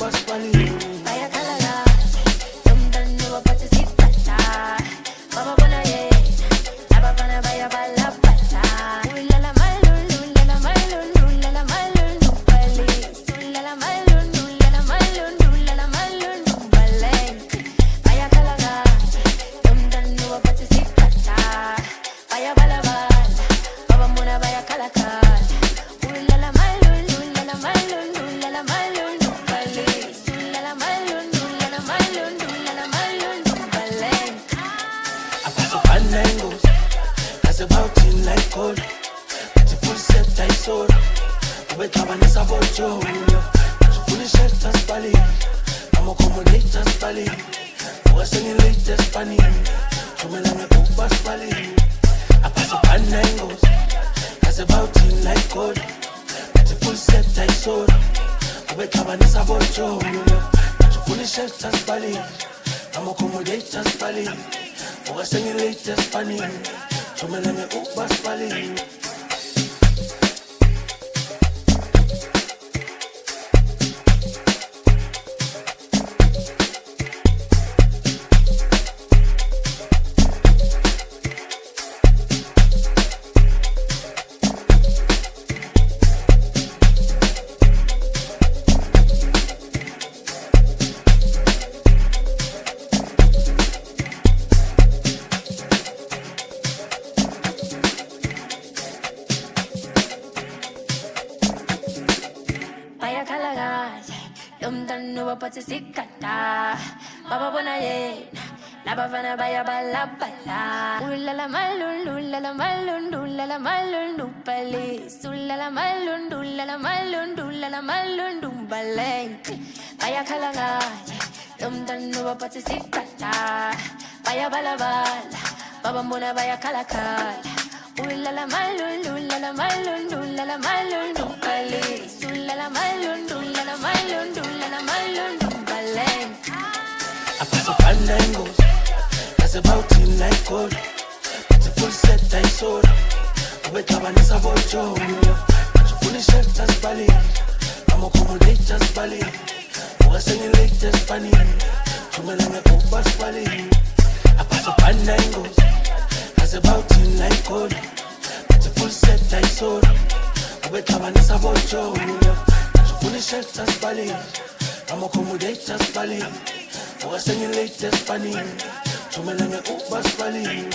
ubasibali. Bayakhala umntwana waphatha isikhatha baba bona yena abafana bayabalabhatha ulala malulu ulala malulu ulala malulu bali ulala malulu ulala malulu ulala malulu bali bayakhala umntwana waphatha isikhatha bayabalabala baba bona bayakhala ulala malulu ulala malulu ulala malulu bali ulala malulu ulala malulu ulala malulu bali Angles, that's about in like cold. It's a full set, I saw. We Tabanese about you. Fully shirt as Bali. I'm accommodate as Bali. For singing latest funny. To me, I'm a book bus Bali. I pass up angles, that's about in like cold. It's a full set, I saw. We Tabanese about you. Fully shirt as Bali. I'm accommodate as Bali. For singing latest funny. To me, I'm a book bus Bali. bayakhala umntwana waphatha isikhatha baba bona yena labafana bayabalabala ulala malulu ulala malulu ulala malulu bali ulala malulu ulala malulu ulala malulu bali bayakhala umntwana waphatha isikhatha bayabalabala baba bona bayakhala ulala malulu ulala malulu ulala malulu bali ulala malulu ulala malulu ulala malulu bali I pass up angles, that's about in like gold. It's a full set, I saw. We Tabanese about you. Fully shirt as Bali. I'm accommodate as Bali. For singing latest funny. To me, I'm a book bus Bali. I pass up angles, that's about in like gold. It's a full set, I saw. We Tabanese about you. Fully shirt as Bali. I'm accommodate as Bali. For singing latest funny. To me, I'm a book bus Bali.